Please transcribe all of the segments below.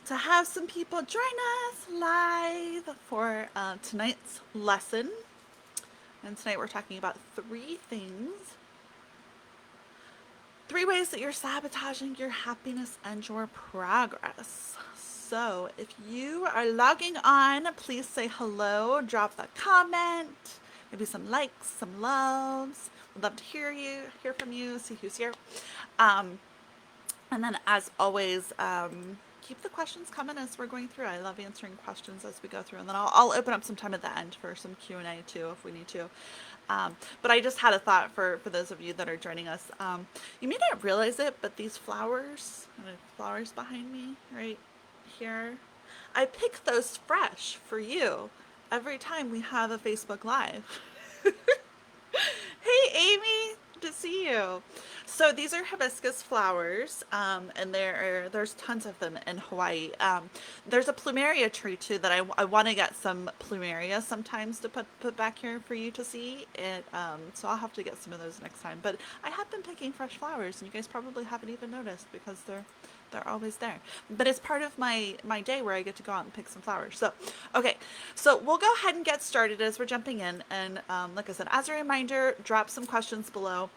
to have some people join us live for tonight's lesson. And tonight we're talking about three ways that you're sabotaging your happiness and your progress. So if you are logging on, please say hello, drop a comment, maybe some likes, some loves. We'd love to hear from you, see who's here. Um, And then, as always, keep the questions coming as we're going through. I love answering questions as we go through, and then I'll open up some time at the end for some Q&A too, if we need to. But I just had a thought for those of you that are joining us. You may not realize it, but these flowers behind me, right here, I pick those fresh for you every time we have a Facebook Live. Hey, Amy, good to see you. So these are hibiscus flowers, and there's tons of them in Hawaii. There's a plumeria tree too that I want to get some plumeria sometimes to put back here for you to see. So I'll have to get some of those next time. But I have been picking fresh flowers, and you guys probably haven't even noticed because they're always there. But it's part of my day where I get to go out and pick some flowers. So, okay, so we'll go ahead and get started as we're jumping in. And like I said, as a reminder, drop some questions below.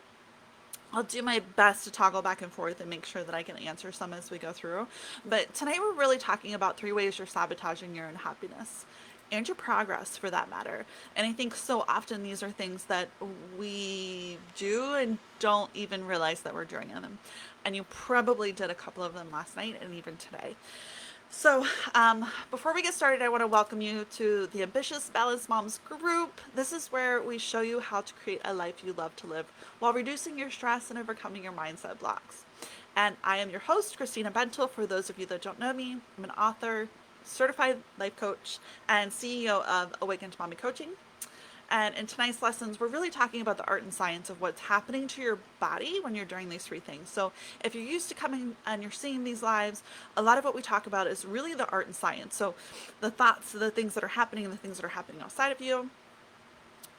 I'll do my best to toggle back and forth and make sure that I can answer some as we go through. But tonight we're really talking about three ways you're sabotaging your own happiness and your progress for that matter. And I think so often these are things that we do and don't even realize that we're doing them. And you probably did a couple of them last night and even today. So, before we get started, I want to welcome you to the Ambitious Balanced Moms group. This is where we show you how to create a life you love to live while reducing your stress and overcoming your mindset blocks. And I am your host, Christina Bentel. For those of you that don't know me, I'm an author, certified life coach, and CEO of Awakened Mommy Coaching. And in tonight's lessons, we're really talking about the art and science of what's happening to your body when you're doing these three things. So if you're used to coming and you're seeing these lives, a lot of what we talk about is really the art and science. So the thoughts, the things that are happening, the things that are happening outside of you,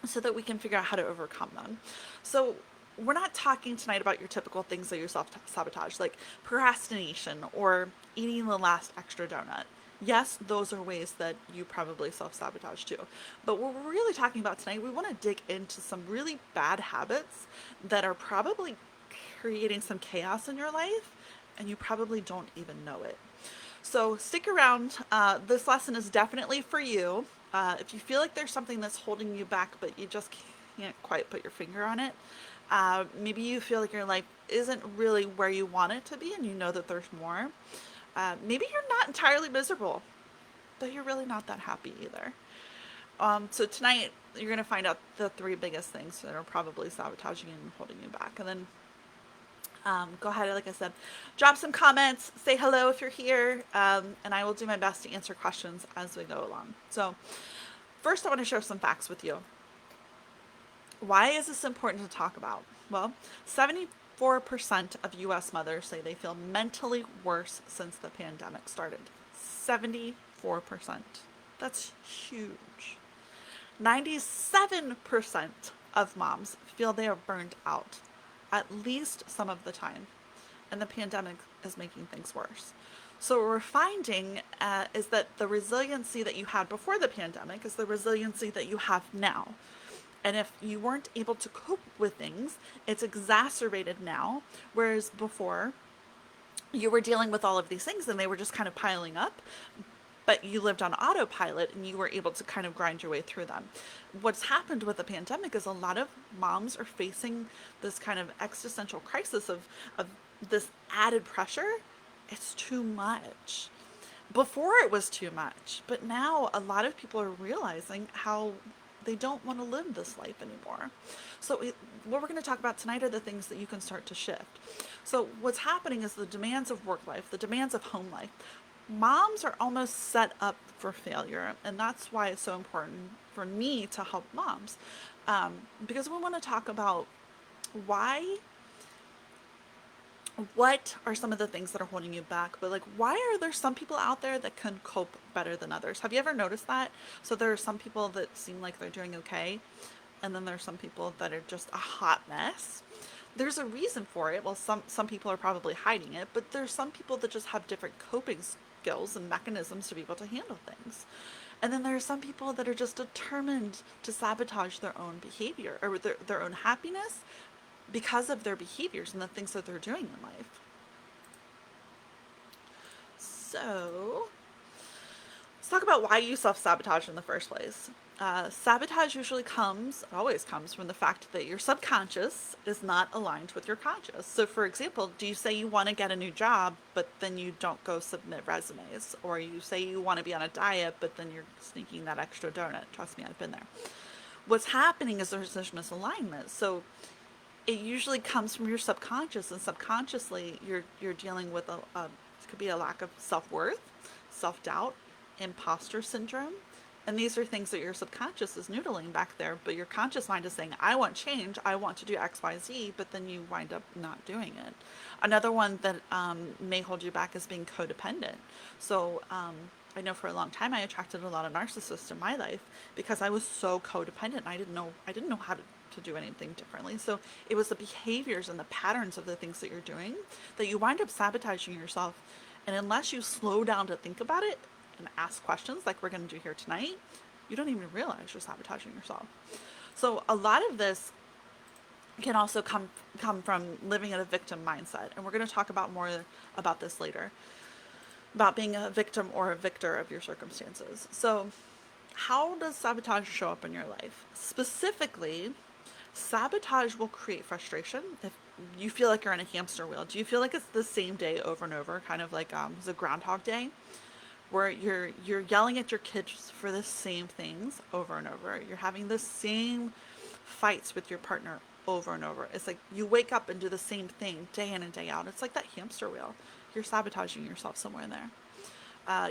so that we can figure out how to overcome them. So we're not talking tonight about your typical things that you self sabotage, like procrastination or eating the last extra donut. Yes, those are ways that you probably self sabotage too. But what we're really talking about tonight, we want to dig into some really bad habits that are probably creating some chaos in your life, and you probably don't even know it. So stick around. This lesson is definitely for you. If you feel like there's something that's holding you back, but you just can't quite put your finger on it, maybe you feel like your life isn't really where you want it to be and you know that there's more. Maybe you're not entirely miserable, but you're really not that happy either. So tonight, you're going to find out the three biggest things that are probably sabotaging and holding you back. And then go ahead, like I said, drop some comments, say hello if you're here, and I will do my best to answer questions as we go along. So, first, I want to share some facts with you. Why is this important to talk about? Well, 74% of US mothers say they feel mentally worse since the pandemic started. 74%. That's huge. 97% of moms feel they are burned out at least some of the time, and the pandemic is making things worse. So, what we're finding is that the resiliency that you had before the pandemic is the resiliency that you have now. And if you weren't able to cope with things, it's exacerbated now, whereas before you were dealing with all of these things and they were just kind of piling up, but you lived on autopilot and you were able to kind of grind your way through them. What's happened with the pandemic is a lot of moms are facing this kind of existential crisis of this added pressure. It's too much. Before it was too much, but now a lot of people are realizing how they don't want to live this life anymore. So, what we're going to talk about tonight are the things that you can start to shift. So, what's happening is the demands of work life, the demands of home life. Moms are almost set up for failure, and that's why it's so important for me to help moms. Because we want to talk about why what are some of the things that are holding you back, but like why are there some people out there that can cope better than others? Have you ever noticed that? So there are some people that seem like they're doing okay, and then there are some people that are just a hot mess. there's a reason for it. Well, some people are probably hiding it, but there's some people that just have different coping skills and mechanisms to be able to handle things. And then there are some people that are just determined to sabotage their own behavior or their own happiness because of their behaviors and the things that they're doing in life. So, let's talk about why you self sabotage in the first place. Sabotage usually always comes from the fact that your subconscious is not aligned with your conscious. So, for example, do you say you want to get a new job, but then you don't go submit resumes? Or you say you want to be on a diet, but then you're sneaking that extra donut? Trust me, I've been there. What's happening is there's this misalignment. So, it usually comes from your subconscious, and subconsciously you're dealing with it could be a lack of self-worth, self-doubt, imposter syndrome, and these are things that your subconscious is noodling back there, but your conscious mind is saying, I want change, I want to do XYZ, but then you wind up not doing it. Another one that may hold you back is being codependent. So I know for a long time I attracted a lot of narcissists in my life because I was so codependent. I didn't know how to do anything differently. So it was the behaviors and the patterns of the things that you're doing that you wind up sabotaging yourself. And unless you slow down to think about it and ask questions like we're going to do here tonight, you don't even realize you're sabotaging yourself. So a lot of this can also come from living in a victim mindset, and we're going to talk about more about this later, about being a victim or a victor of your circumstances. So how does sabotage show up in your life? Specifically, sabotage will create frustration if you feel like you're on a hamster wheel. Do you feel like it's the same day over and over, kind of like the Groundhog Day, where you're yelling at your kids for the same things over and over? You're having the same fights with your partner over and over. It's like you wake up and do the same thing day in and day out. It's like that hamster wheel. You're sabotaging yourself somewhere in there.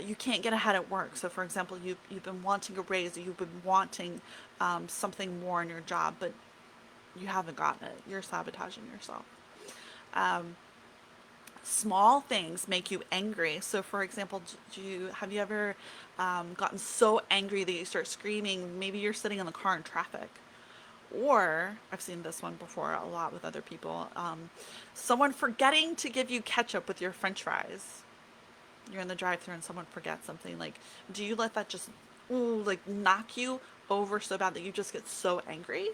You can't get ahead at work. So, for example, you've been wanting a raise, or you've been wanting something more in your job, but you haven't gotten it. You're sabotaging yourself. Um, Small things make you angry. So, for example, have you ever gotten so angry that you start screaming? Maybe you're sitting in the car in traffic. Or, I've seen this one before a lot with other people, someone forgetting to give you ketchup with your french fries. You're in the drive-thru and someone forgets something. Like, do you let that just, like, knock you over so bad that you just get so angry?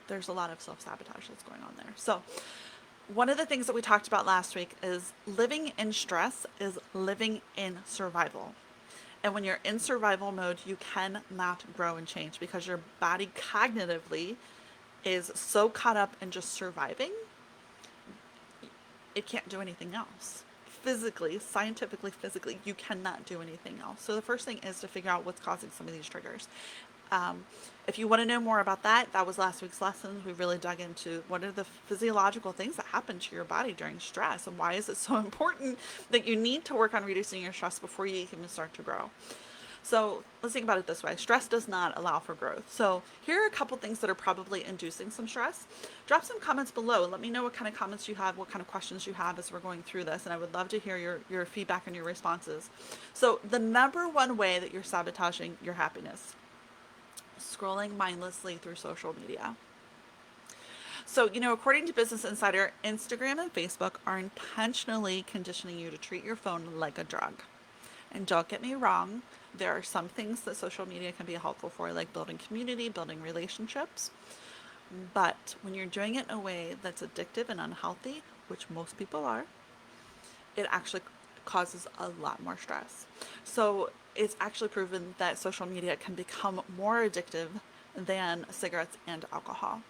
There's a lot of self-sabotage that's going on there. So, one of the things that we talked about last week is living in stress is living in survival. And when you're in survival mode, you cannot grow and change because your body cognitively is so caught up in just surviving, it can't do anything else. Physically, scientifically, physically, you cannot do anything else. So the first thing is to figure out what's causing some of these triggers. Um, if you want to know more about that, that was last week's lesson. We really dug into what are the physiological things that happen to your body during stress, and why is it so important that you need to work on reducing your stress before you even start to grow. So let's think about it this way. Stress does not allow for growth. So here are a couple things that are probably inducing some stress. Drop some comments below. Let me know what kind of comments you have, what kind of questions you have as we're going through this. And I would love to hear your feedback and your responses. So the number one way that you're sabotaging your happiness, scrolling mindlessly through social media. So, according to Business Insider, Instagram and Facebook are intentionally conditioning you to treat your phone like a drug. And don't get me wrong, there are some things that social media can be helpful for, like building community, building relationships. But when you're doing it in a way that's addictive and unhealthy, which most people are, it actually causes a lot more stress. So it's actually proven that social media can become more addictive than cigarettes and alcohol.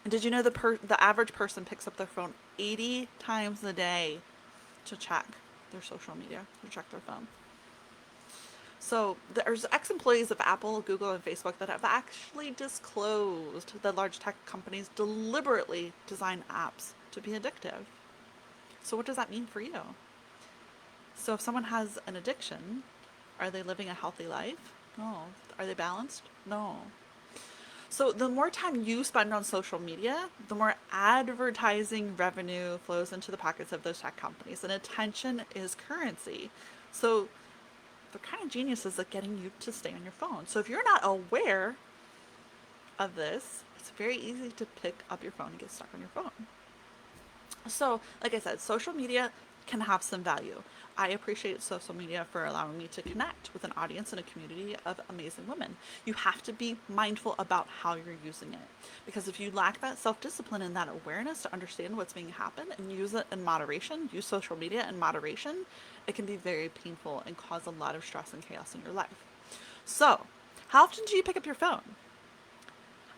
And did you know the average person picks up their phone 80 times a day to check their social media, to check their phone? So there's ex-employees of Apple, Google, and Facebook that have actually disclosed that large tech companies deliberately design apps to be addictive. So what does that mean for you? So if someone has an addiction, are they living a healthy life? No. Are they balanced? No. So the more time you spend on social media, the more advertising revenue flows into the pockets of those tech companies. And attention is currency. So they're kind of geniuses at getting you to stay on your phone. So if you're not aware of this, it's very easy to pick up your phone and get stuck on your phone. So, like I said, social media can have some value. I appreciate social media for allowing me to connect with an audience and a community of amazing women. You have to be mindful about how you're using it. Because if you lack that self discipline and that awareness to understand what's being happened and use it in moderation, use social media in moderation, it can be very painful and cause a lot of stress and chaos in your life. So, how often do you pick up your phone?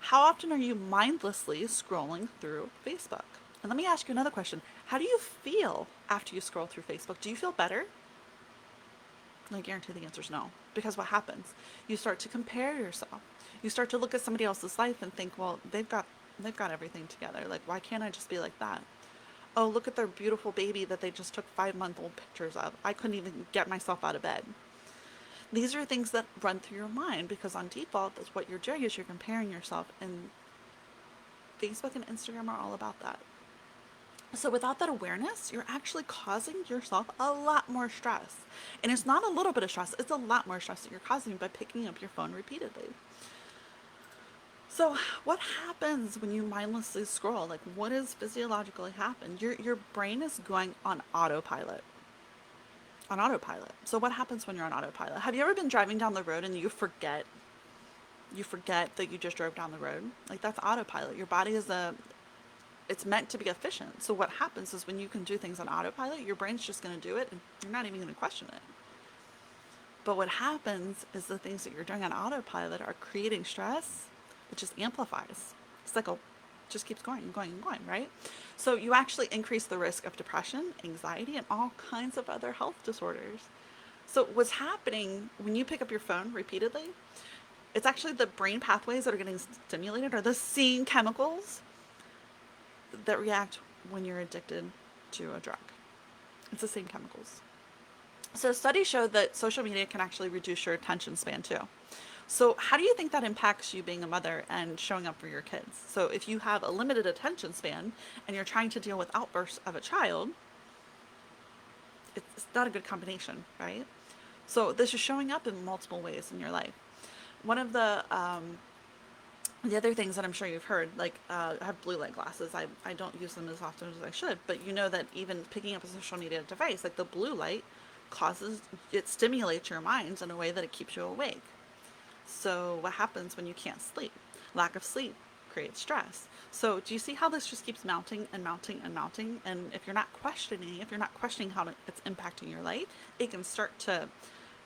How often are you mindlessly scrolling through Facebook? And let me ask you another question. How do you feel after you scroll through Facebook? Do you feel better? I guarantee the answer is no. Because what happens? You start to compare yourself. You start to look at somebody else's life and think, well, they've got everything together. Like, why can't I just be like that? Oh, look at their beautiful baby that they just took 5-month-old pictures of. I couldn't even get myself out of bed. These are things that run through your mind because on default, that's what you're doing is you're comparing yourself, and Facebook and Instagram are all about that. So without that awareness, you're actually causing yourself a lot more stress. And it's not a little bit of stress, it's a lot more stress that you're causing by picking up your phone repeatedly. So what happens when you mindlessly scroll? Like what is physiologically happen? Your brain is going on autopilot. On autopilot. So what happens when you're on autopilot? Have you ever been driving down the road and you forget that you just drove down the road? Like that's autopilot. Your body is a it's meant to be efficient. So what happens is when you can do things on autopilot, your brain's just going to do it and you're not even going to question it. But what happens is the things that you're doing on autopilot are creating stress. It just amplifies. It's like a just keeps going and going and going, right? So you actually increase the risk of depression, anxiety, and all kinds of other health disorders. So what's happening when you pick up your phone repeatedly, it's actually the brain pathways that are getting stimulated are the same chemicals that react when you're addicted to a drug. It's the same chemicals. So studies show that social media can actually reduce your attention span too. So how do you think that impacts you being a mother and showing up for your kids? So if you have a limited attention span and you're trying to deal with outbursts of a child, it's not a good combination, right? So this is showing up in multiple ways in your life. One of the other things that I'm sure you've heard, like I have blue light glasses. I don't use them as often as I should, but you know that even picking up a social media device, like the blue light, it stimulates your mind in a way that it keeps you awake. So what happens when you can't sleep? Lack of sleep creates stress. So do you see how this just keeps mounting and mounting and mounting? And if you're not questioning how it's impacting your life, it can start to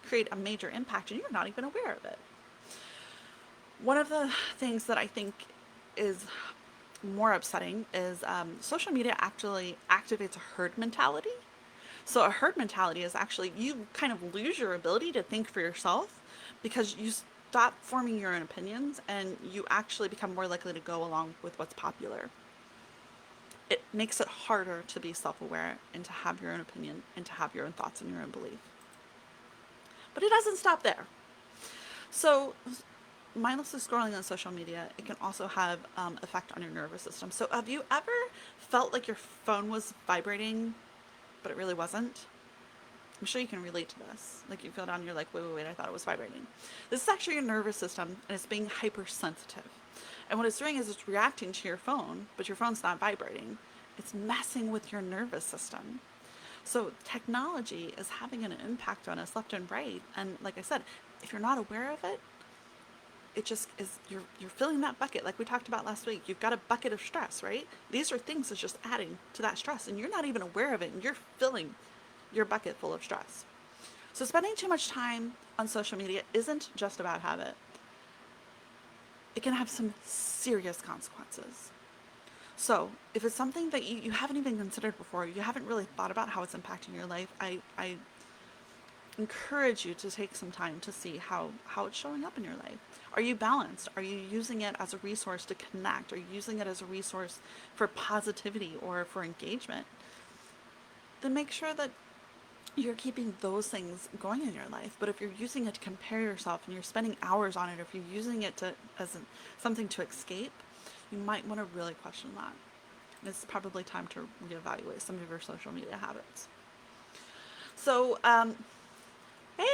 create a major impact and you're not even aware of it. One of the things that I think is more upsetting is social media actually activates a herd mentality. So a herd mentality is actually you kind of lose your ability to think for yourself because you stop forming your own opinions and you actually become more likely to go along with what's popular. It makes it harder to be self aware and to have your own opinion and to have your own thoughts and your own belief. But it doesn't stop there. So mindlessly scrolling on social media, it can also have effect on your nervous system. So have you ever felt like your phone was vibrating, but it really wasn't? I'm sure you can relate to this. Like you feel down, you're like, wait, I thought it was vibrating. This is actually your nervous system, and it's being hypersensitive. And what it's doing is it's reacting to your phone, but your phone's not vibrating. It's messing with your nervous system. So technology is having an impact on us left and right. And like I said, if you're not aware of it, it just is you're filling that bucket like we talked about last week. You've got a bucket of stress, right? These are things that's just adding to that stress and you're not even aware of it and you're filling your bucket full of stress. So spending too much time on social media isn't just about habit. It can have some serious consequences. So if it's something that you haven't even considered before, you haven't really thought about how it's impacting your life, I encourage you to take some time to see how it's showing up in your life. Are you balanced? Are you using it as a resource to connect? Are you using it as a resource for positivity or for engagement? Then make sure that you're keeping those things going in your life. But if you're using it to compare yourself and you're spending hours on it, or if you're using it something to escape, you might want to really question that. And it's probably time to reevaluate some of your social media habits. So, hey,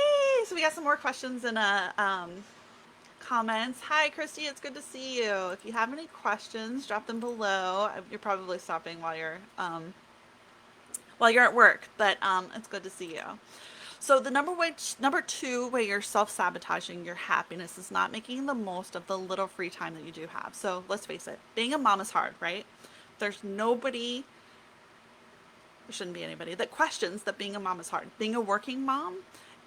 so we got some more questions in a comments. Hi, Christy. It's good to see you. If you have any questions, drop them below. You're probably stopping while you're at work, but it's good to see you. So the number two way you're self-sabotaging your happiness is not making the most of the little free time that you do have. So let's face it, being a mom is hard, right? There's nobody, there shouldn't be anybody that questions that being a mom is hard. Being a working mom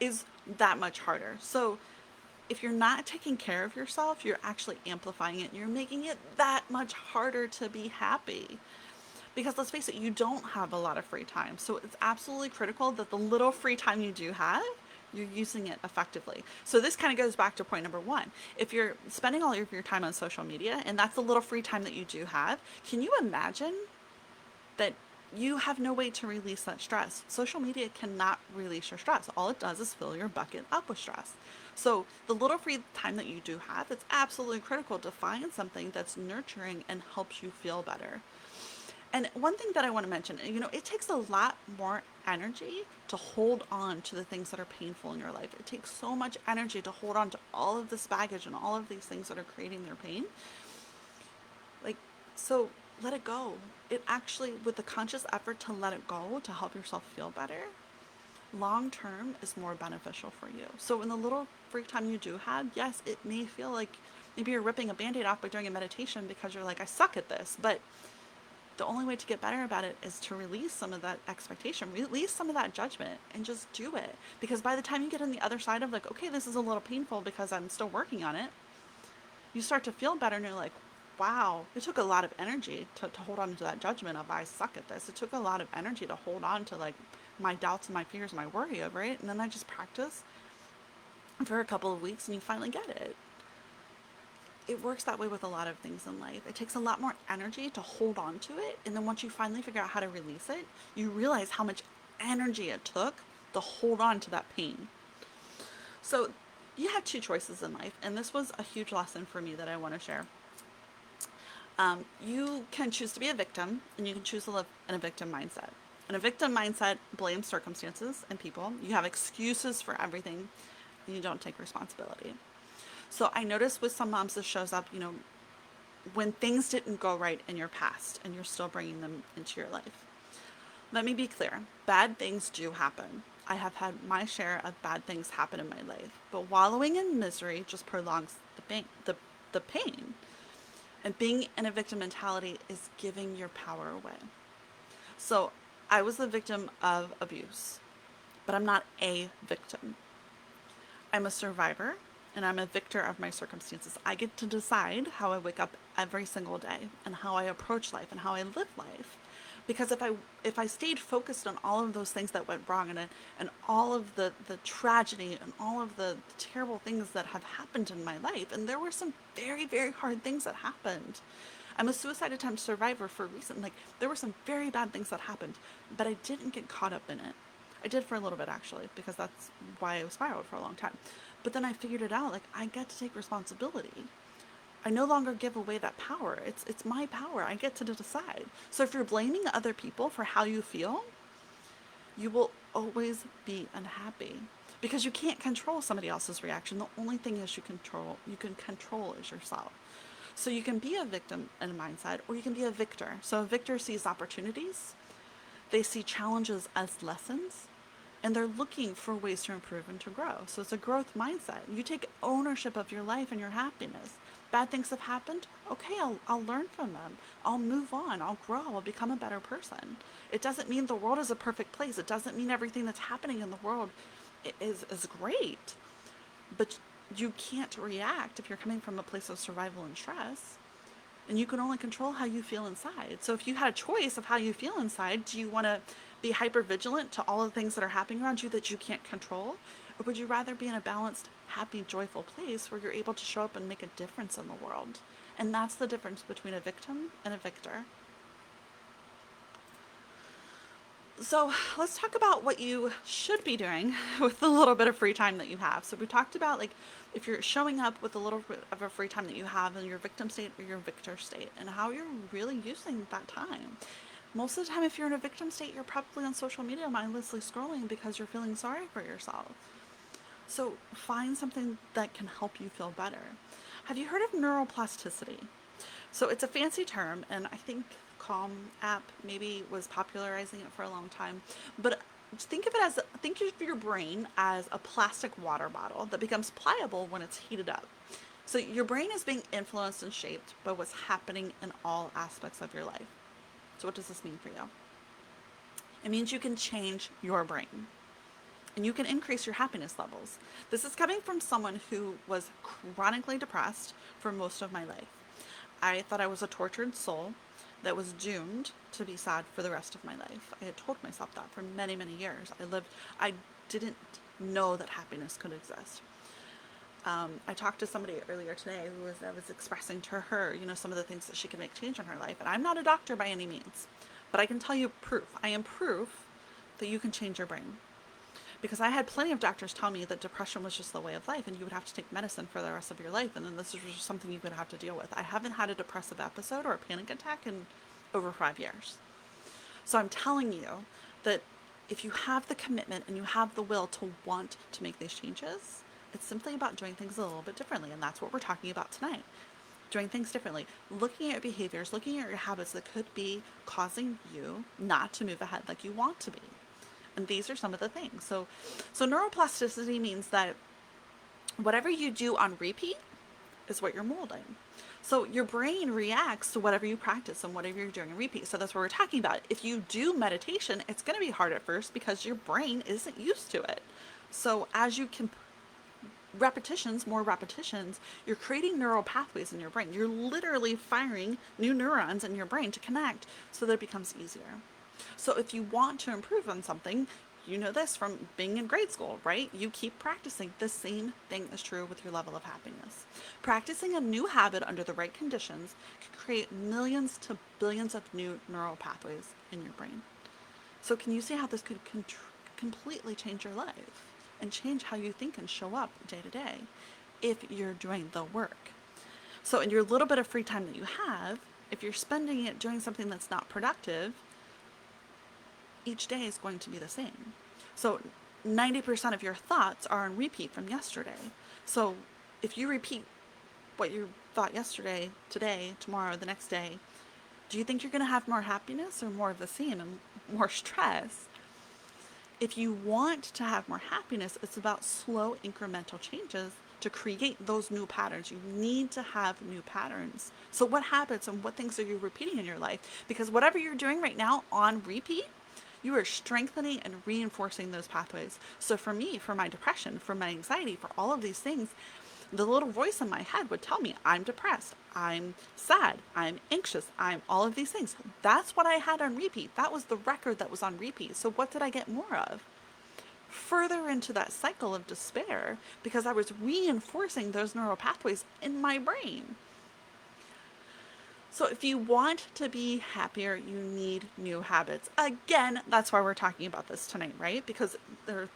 is that much harder. So if you're not taking care of yourself, you're actually amplifying it. You're making it that much harder to be happy. Because let's face it, you don't have a lot of free time. So it's absolutely critical that the little free time you do have, you're using it effectively. So this kind of goes back to point number one. If you're spending all of your time on social media and that's the little free time that you do have, can you imagine that you have no way to release that stress? Social media cannot release your stress. All it does is fill your bucket up with stress. So the little free time that you do have, it's absolutely critical to find something that's nurturing and helps you feel better. And one thing that I want to mention, it takes a lot more energy to hold on to the things that are painful in your life. It takes so much energy to hold on to all of this baggage and all of these things that are creating their pain. Like, so let it go. It actually, with the conscious effort to let it go, to help yourself feel better, long term is more beneficial for you. So in the little free time you do have, yes, it may feel like maybe you're ripping a band-aid off by doing a meditation because you're like, I suck at this. But the only way to get better about it is to release some of that expectation, release some of that judgment, and just do it. Because by the time you get on the other side of like, okay, this is a little painful because I'm still working on it, you start to feel better and you're like, wow, it took a lot of energy to hold on to that judgment of I suck at this. It took a lot of energy to hold on to like my doubts and my fears and my worry over it. And then I just practice for a couple of weeks and you finally get it. It works that way with a lot of things in life. It takes a lot more energy to hold on to it. And then once you finally figure out how to release it, you realize how much energy it took to hold on to that pain. So you have two choices in life. And this was a huge lesson for me that I want to share. You can choose to be a victim and you can choose to live in a victim mindset. In a victim mindset, blames circumstances and people. You have excuses for everything and you don't take responsibility. So I noticed with some moms this shows up, when things didn't go right in your past and you're still bringing them into your life. Let me be clear. Bad things do happen. I have had my share of bad things happen in my life, but wallowing in misery just prolongs the pain. And being in a victim mentality is giving your power away. So I was the victim of abuse, but I'm not a victim. I'm a survivor and I'm a victor of my circumstances. I get to decide how I wake up every single day and how I approach life and how I live life. Because if I stayed focused on all of those things that went wrong and all of the tragedy and all of the terrible things that have happened in my life, and there were some very, very hard things that happened. I'm a suicide attempt survivor for a reason. Like, there were some very bad things that happened, but I didn't get caught up in it. I did for a little bit, actually, because that's why I spiraled for a long time. But then I figured it out. Like, I get to take responsibility. I no longer give away that power. It's my power. I get to decide. So if you're blaming other people for how you feel, you will always be unhappy because you can't control somebody else's reaction. The only thing you can control is yourself. So you can be a victim in a mindset or you can be a victor. So a victor sees opportunities. They see challenges as lessons and they're looking for ways to improve and to grow. So it's a growth mindset. You take ownership of your life and your happiness. Bad things have happened. Okay, I'll learn from them. I'll move on. I'll grow. I'll become a better person. It doesn't mean the world is a perfect place. It doesn't mean everything that's happening in the world is great. But you can't react if you're coming from a place of survival and stress. And you can only control how you feel inside. So if you had a choice of how you feel inside, do you want to be hyper vigilant to all the things that are happening around you that you can't control? Or would you rather be in a balanced, happy, joyful place where you're able to show up and make a difference in the world? And that's the difference between a victim and a victor. So let's talk about what you should be doing with the little bit of free time that you have. So we talked about, like, if you're showing up with a little bit of a free time that you have in your victim state or your victor state and how you're really using that time. Most of the time, if you're in a victim state, you're probably on social media mindlessly scrolling because you're feeling sorry for yourself. So find something that can help you feel better. Have you heard of neuroplasticity? So it's a fancy term, and I think Calm app maybe was popularizing it for a long time. But think of your brain as a plastic water bottle that becomes pliable when it's heated up. So your brain is being influenced and shaped by what's happening in all aspects of your life. So what does this mean for you? It means you can change your brain and you can increase your happiness levels. This is coming from someone who was chronically depressed for most of my life. I thought I was a tortured soul that was doomed to be sad for the rest of my life. I had told myself that for many, many years. I didn't know that happiness could exist. I talked to somebody earlier today I was expressing to her, some of the things that she could make change in her life. And I'm not a doctor by any means, but I can tell you proof. I am proof that you can change your brain. Because I had plenty of doctors tell me that depression was just the way of life and you would have to take medicine for the rest of your life and then this is just something you would have to deal with. I haven't had a depressive episode or a panic attack in over 5 years. So I'm telling you that if you have the commitment and you have the will to want to make these changes, it's simply about doing things a little bit differently. And that's what we're talking about tonight. Doing things differently, looking at your behaviors, looking at your habits that could be causing you not to move ahead like you want to be. And these are some of the things. So neuroplasticity means that whatever you do on repeat is what you're molding. So your brain reacts to whatever you practice and whatever you're doing on repeat. So that's what we're talking about. If you do meditation, it's going to be hard at first because your brain isn't used to it. So as you can more repetitions, you're creating neural pathways in your brain. You're literally firing new neurons in your brain to connect so that it becomes easier. So if you want to improve on something, you know this from being in grade school, right? You keep practicing. The same thing is true with your level of happiness. Practicing a new habit under the right conditions can create millions to billions of new neural pathways in your brain. So can you see how this could completely change your life and change how you think and show up day to day if you're doing the work? So in your little bit of free time that you have, if you're spending it doing something that's not productive, each day is going to be the same. So 90% of your thoughts are on repeat from yesterday. So if you repeat what you thought yesterday, today, tomorrow, the next day, do you think you're going to have more happiness or more of the same and more stress? If you want to have more happiness, it's about slow incremental changes to create those new patterns. You need to have new patterns. So what habits and what things are you repeating in your life? Because whatever you're doing right now on repeat, you are strengthening and reinforcing those pathways. So for me, for my depression, for my anxiety, for all of these things, the little voice in my head would tell me I'm depressed, I'm sad, I'm anxious, I'm all of these things. That's what I had on repeat. That was the record that was on repeat. So what did I get more of? Further into that cycle of despair because I was reinforcing those neural pathways in my brain. So if you want to be happier, you need new habits. Again, that's why we're talking about this tonight, right? Because there are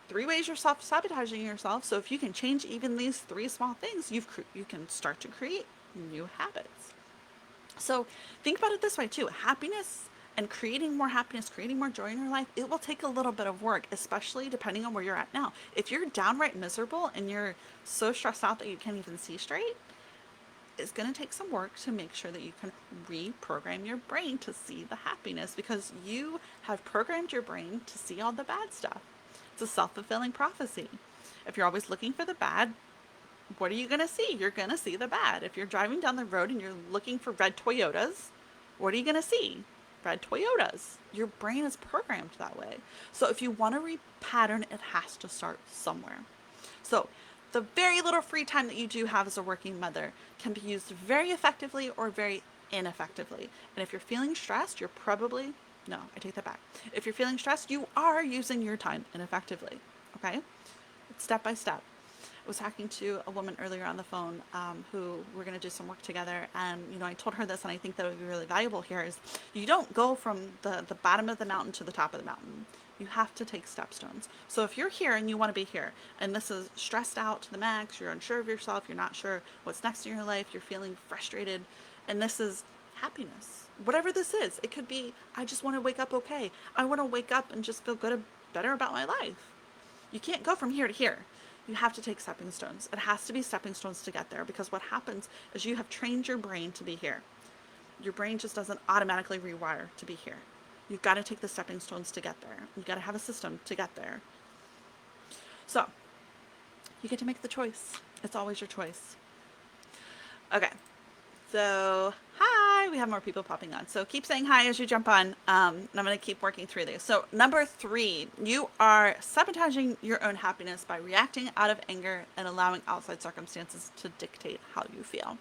3 ways you're sabotaging yourself. So if you can change even these 3 small things, you can start to create new habits. So think about it this way too. Happiness and creating more happiness, creating more joy in your life, it will take a little bit of work, especially depending on where you're at now. If you're downright miserable and you're so stressed out that you can't even see straight, it's going to take some work to make sure that you can reprogram your brain to see the happiness because you have programmed your brain to see all the bad stuff. It's a self-fulfilling prophecy. If you're always looking for the bad, what are you going to see? You're going to see the bad. If you're driving down the road and you're looking for red Toyotas, what are you going to see? Red Toyotas. Your brain is programmed that way. So if you want to repattern, it has to start somewhere. So the very little free time that you do have as a working mother can be used very effectively or very ineffectively. And if you're feeling stressed, you're probably, no, I take that back. If you're feeling stressed, you are using your time ineffectively. Okay? It's step by step. I was talking to a woman earlier on the phone who we're going to do some work together. And, I told her this, and I think that would be really valuable here is you don't go from the bottom of the mountain to the top of the mountain. You have to take stepstones. So if you're here and you want to be here, and this is stressed out to the max, you're unsure of yourself, you're not sure what's next in your life, you're feeling frustrated, and this is happiness. Whatever this is, it could be, I just want to wake up okay. I want to wake up and just feel better about my life. You can't go from here to here. you have to take stepping stones. It has to be stepping stones to get there, because what happens is you have trained your brain to be here. Your brain just doesn't automatically rewire to be here. You've got to take the stepping stones to get there. You've got to have a system to get there. So you get to make the choice. It's always your choice. Okay. So, hi, we have more people popping on. So keep saying hi as you jump on, and I'm going to keep working through these. So number 3, you are sabotaging your own happiness by reacting out of anger and allowing outside circumstances to dictate how you feel.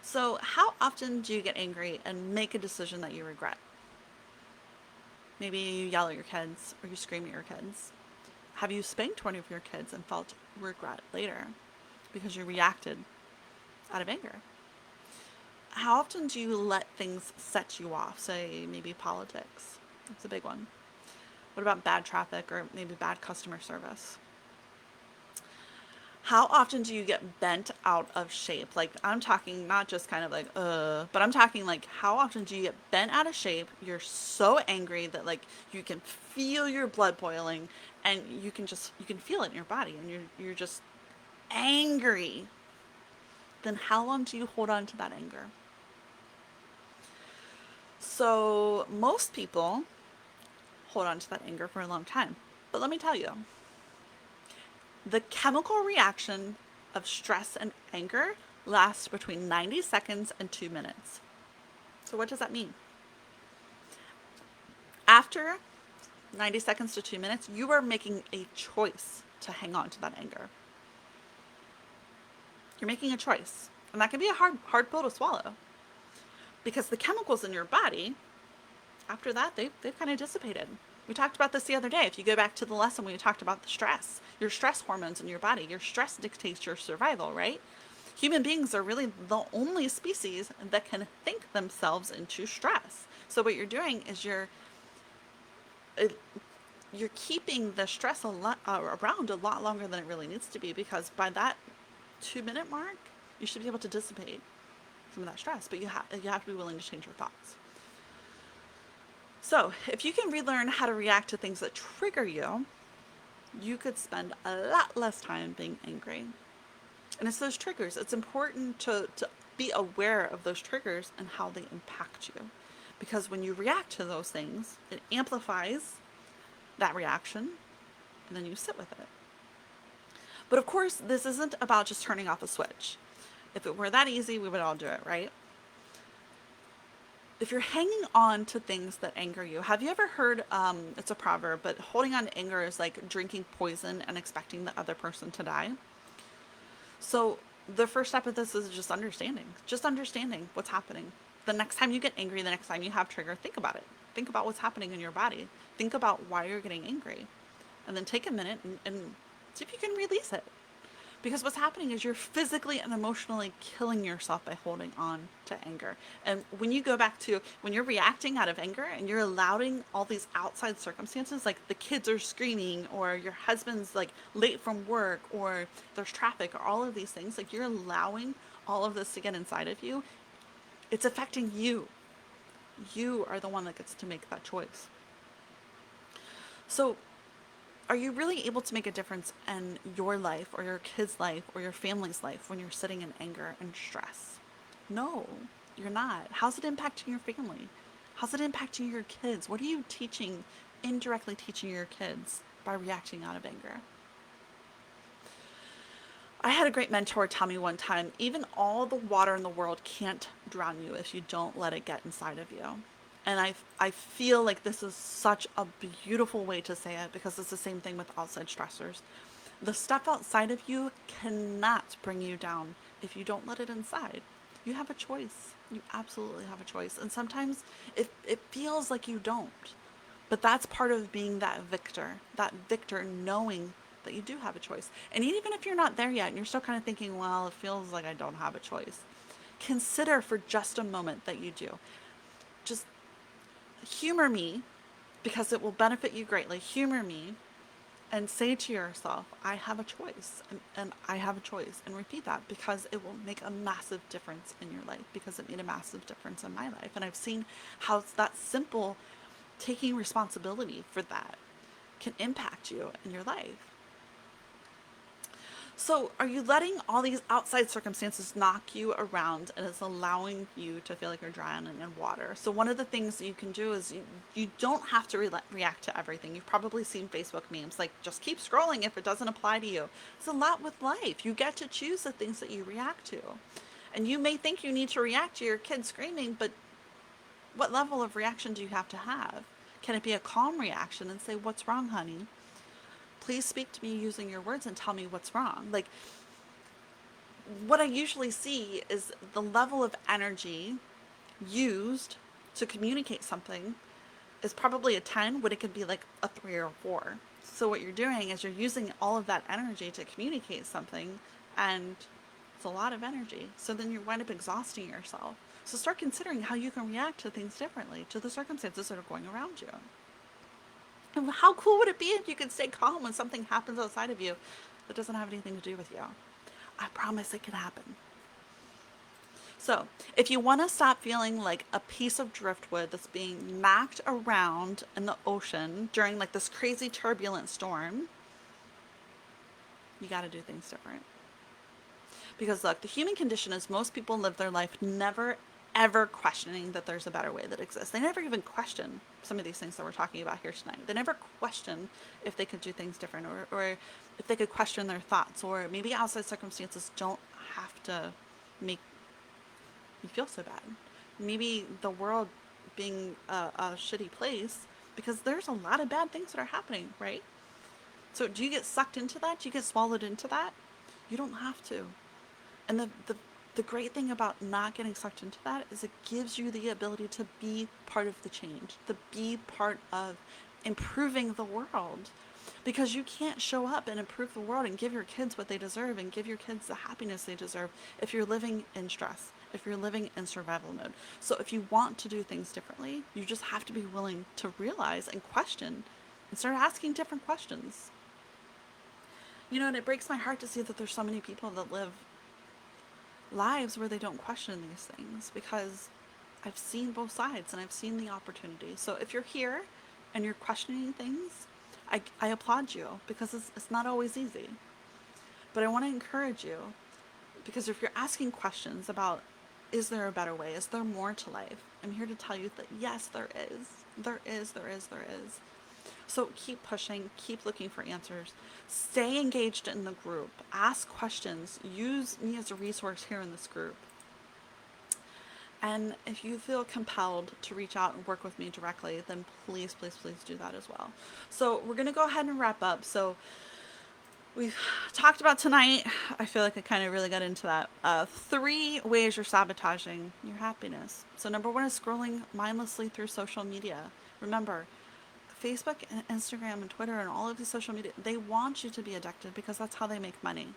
So how often do you get angry and make a decision that you regret? Maybe you yell at your kids or you scream at your kids. Have you spanked one of your kids and felt regret later because you reacted out of anger? How often do you let things set you off? Say maybe politics. That's a big one. What about bad traffic or maybe bad customer service? How often do you get bent out of shape? Like, I'm talking not just kind of like, but I'm talking like, how often do you get bent out of shape? You're so angry that like you can feel your blood boiling, and you can feel it in your body, and you're just angry. Then how long do you hold on to that anger? So most people hold on to that anger for a long time. But let me tell you, the chemical reaction of stress and anger lasts between 90 seconds and 2 minutes. So what does that mean? After 90 seconds to 2 minutes, you are making a choice to hang on to that anger. You're making a choice. And that can be a hard pill to swallow. Because the chemicals in your body, after that, they've kind of dissipated. We talked about this the other day. If you go back to the lesson when we talked about the stress, your stress hormones in your body, your stress dictates your survival, right? Human beings are really the only species that can think themselves into stress. So what you're doing is you're keeping the stress around a lot longer than it really needs to be, because by that 2-minute mark, you should be able to dissipate some of that stress, but you have to be willing to change your thoughts. So if you can relearn how to react to things that trigger you, you could spend a lot less time being angry. And it's those triggers. It's important to be aware of those triggers and how they impact you. Because when you react to those things, it amplifies that reaction, and then you sit with it. But of course, this isn't about just turning off a switch. If it were that easy, we would all do it, right? If you're hanging on to things that anger you, have you ever heard, it's a proverb, but holding on to anger is like drinking poison and expecting the other person to die. So the first step of this is just understanding what's happening. The next time you get angry, the next time you have trigger, think about it. Think about what's happening in your body. Think about why you're getting angry. And then take a minute and see if you can release it. Because what's happening is you're physically and emotionally killing yourself by holding on to anger. And when you go back to when you're reacting out of anger and you're allowing all these outside circumstances, like the kids are screaming, or your husband's like late from work, or there's traffic, or all of these things, like you're allowing all of this to get inside of you, it's affecting you. You are the one that gets to make that choice. So are you really able to make a difference in your life or your kid's life or your family's life when you're sitting in anger and stress? No, you're not. How's it impacting your family? How's it impacting your kids? What are you teaching, indirectly teaching your kids by reacting out of anger? I had a great mentor tell me one time, even all the water in the world can't drown you if you don't let it get inside of you. And I feel like this is such a beautiful way to say it, because it's the same thing with outside stressors. The stuff outside of you cannot bring you down if you don't let it inside. You have a choice. You absolutely have a choice. And sometimes it feels like you don't. But that's part of being that victor knowing that you do have a choice. And even if you're not there yet and you're still kind of thinking, well, it feels like I don't have a choice, consider for just a moment that you do. Just humor me, because it will benefit you greatly. Humor me and say to yourself, I have a choice, and I have a choice, and repeat that, because it will make a massive difference in your life, because it made a massive difference in my life. And I've seen how it's that simple, taking responsibility for that can impact you in your life. So, are you letting all these outside circumstances knock you around and it's allowing you to feel like you're drowning in water? So, one of the things that you can do is you don't have to react to everything. You've probably seen Facebook memes like just keep scrolling if it doesn't apply to you. It's a lot with life. You get to choose the things that you react to. And you may think you need to react to your kid screaming, but what level of reaction do you have to have? Can it be a calm reaction and say, "What's wrong, honey? Please speak to me using your words and tell me what's wrong." Like, what I usually see is the level of energy used to communicate something is probably a 10 when it could be like a 3 or a 4. So what you're doing is you're using all of that energy to communicate something, and it's a lot of energy. So then you wind up exhausting yourself. So start considering how you can react to things differently, to the circumstances that are going around you. And how cool would it be if you could stay calm when something happens outside of you that doesn't have anything to do with you? I promise it can happen. So, if you want to stop feeling like a piece of driftwood that's being knocked around in the ocean during like this crazy turbulent storm, you got to do things different. Because look, the human condition is most people live their life never ever questioning that there's a better way that exists. They never even question some of these things that we're talking about here tonight. They never question if they could do things different, or if they could question their thoughts, or maybe outside circumstances don't have to make you feel so bad. Maybe the world being a shitty place because there's a lot of bad things that are happening, right? So do you get sucked into that? Do you get swallowed into that? You don't have to. And the great thing about not getting sucked into that is it gives you the ability to be part of the change, to be part of improving the world. Because you can't show up and improve the world and give your kids what they deserve and give your kids the happiness they deserve if you're living in stress, if you're living in survival mode. So if you want to do things differently, you just have to be willing to realize and question and start asking different questions. And it breaks my heart to see that there's so many people that live lives where they don't question these things, because I've seen both sides and I've seen the opportunity. So if you're here and you're questioning things, I applaud you, because it's not always easy. But I want to encourage you, because if you're asking questions about, is there a better way? Is there more to life? I'm here to tell you that yes, there is. There is, there is, there is. So keep pushing, keep looking for answers, stay engaged in the group, ask questions, use me as a resource here in this group. And if you feel compelled to reach out and work with me directly, then please, please, please do that as well. So we're going to go ahead and wrap up. So we've talked about tonight, I feel like I kind of really got into that. 3 ways you're sabotaging your happiness. So number 1 is scrolling mindlessly through social media. Remember, Facebook and Instagram and Twitter and all of these social media, they want you to be addicted because that's how they make money.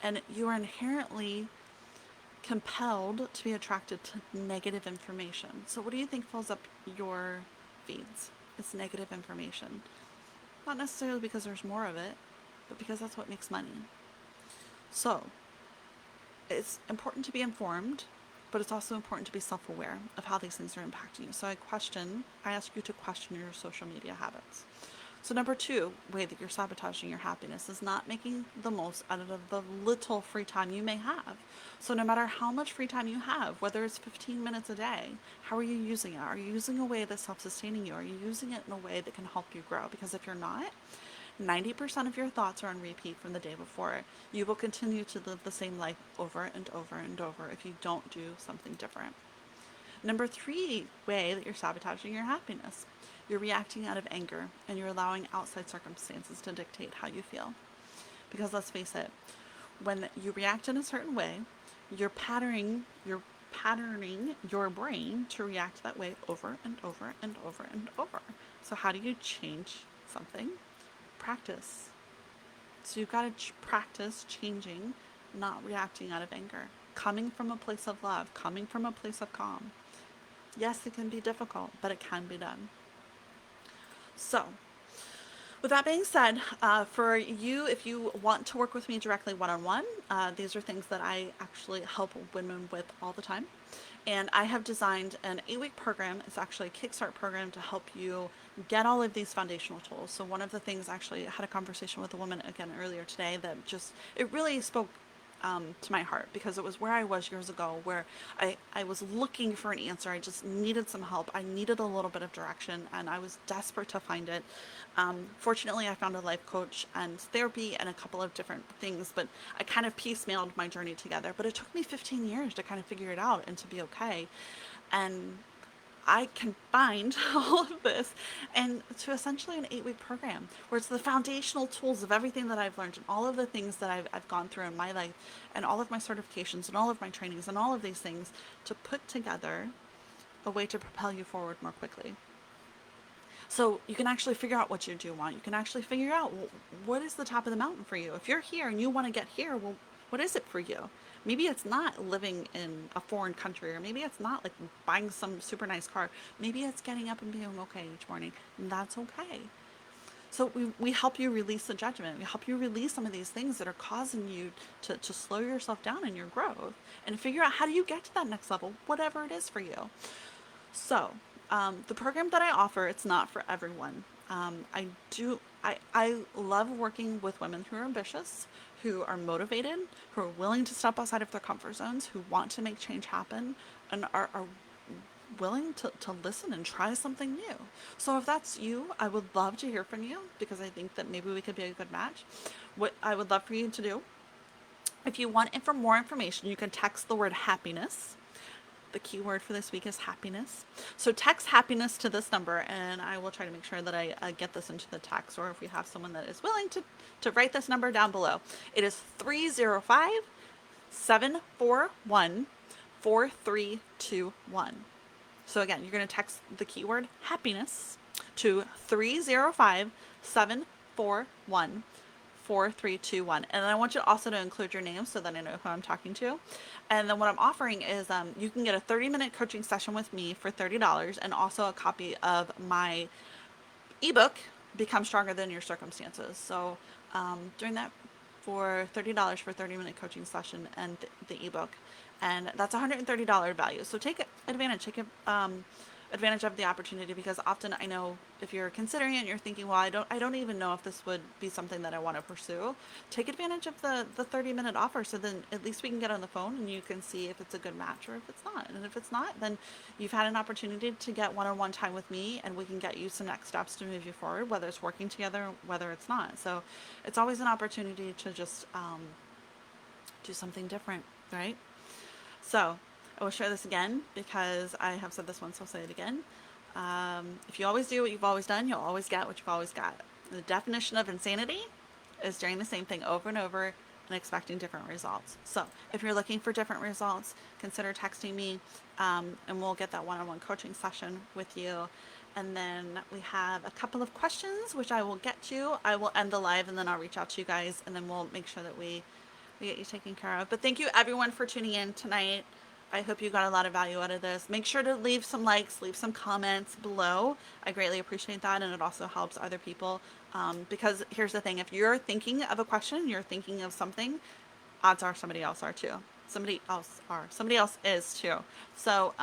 And you are inherently compelled to be attracted to negative information. So what do you think fills up your feeds? It's negative information. Not necessarily because there's more of it, but because that's what makes money. So it's important to be informed, but it's also important to be self-aware of how these things are impacting you. So I ask you to question your social media habits. So number 2 way that you're sabotaging your happiness is not making the most out of the little free time you may have. So no matter how much free time you have, whether it's 15 minutes a day, how are you using it? Are you using a way that's self-sustaining you? Are you using it in a way that can help you grow? Because if you're not, 90% of your thoughts are on repeat from the day before. You will continue to live the same life over and over and over if you don't do something different. Number 3 way that you're sabotaging your happiness. You're reacting out of anger and you're allowing outside circumstances to dictate how you feel. Because let's face it, when you react in a certain way, you're patterning your brain to react that way over and over and over and over. So how do you change something? Practice. So you've got to practice changing, not reacting out of anger, coming from a place of love, coming from a place of calm. Yes, it can be difficult, but it can be done. So, with that being said, for you, if you want to work with me directly one-on-one, these are things that I actually help women with all the time. And I have designed an 8-week program. It's actually a Kickstart program to help you get all of these foundational tools. So one of the things, actually, I had a conversation with a woman again earlier today that just, it really spoke to my heart, because it was where I was years ago, where I was looking for an answer. I just needed some help. I needed a little bit of direction, and I was desperate to find it. Fortunately, I found a life coach and therapy and a couple of different things, but I kind of piecemealed my journey together. But it took me 15 years to kind of figure it out and to be okay. And I combined all of this and to essentially an 8-week program where it's the foundational tools of everything that I've learned and all of the things that I've gone through in my life and all of my certifications and all of my trainings and all of these things to put together a way to propel you forward more quickly. So you can actually figure out what you do want. You can actually figure out, well, what is the top of the mountain for you. If you're here and you want to get here, well, what is it for you? Maybe it's not living in a foreign country, or maybe it's not like buying some super nice car. Maybe it's getting up and being okay each morning. And that's okay. So we help you release the judgment. We help you release some of these things that are causing you to slow yourself down in your growth and figure out, how do you get to that next level, whatever it is for you. So, the program that I offer, it's not for everyone. I love working with women who are ambitious, who are motivated, who are willing to step outside of their comfort zones, who want to make change happen, and are willing to listen and try something new. So if that's you, I would love to hear from you, because I think that maybe we could be a good match. What I would love for you to do, if you want more information, you can text the word happiness. The keyword for this week is happiness. So text happiness to this number, and I will try to make sure that I get this into the text, or if we have someone that is willing to write this number down below. It is 305-741-4321. So again, you're going to text the keyword happiness to 305-741-4321. And I want you also to include your name so that I know who I'm talking to. And then what I'm offering is you can get a 30-minute coaching session with me for $30, and also a copy of my ebook, Become Stronger Than Your Circumstances. So doing that for $30 for a 30-minute coaching session and the ebook. And that's a $130 value. So take advantage. Take advantage of the opportunity, because often, I know if you're considering it and you're thinking, well, I don't even know if this would be something that I want to pursue. Take advantage of the 30-minute offer, so then at least we can get on the phone and you can see if it's a good match or if it's not. And if it's not, then you've had an opportunity to get one-on-one time with me, and we can get you some next steps to move you forward, whether it's working together, whether it's not. So it's always an opportunity to just do something different, right? So I will share this again, because I have said this once, so I'll say it again. If you always do what you've always done, you'll always get what you've always got. The definition of insanity is doing the same thing over and over and expecting different results. So if you're looking for different results, consider texting me, and we'll get that one-on-one coaching session with you. And then we have a couple of questions, which I will get to. I will end the live, and then I'll reach out to you guys, and then we'll make sure that we get you taken care of. But thank you, everyone, for tuning in tonight. I hope you got a lot of value out of this. Make sure to leave some likes, leave some comments below. I greatly appreciate that, and it also helps other people. Because here's the thing: if you're thinking of a question, you're thinking of something, odds are somebody else are too. Somebody else is too. So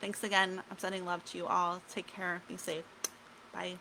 thanks again. I'm sending love to you all. Take care. Be safe. Bye.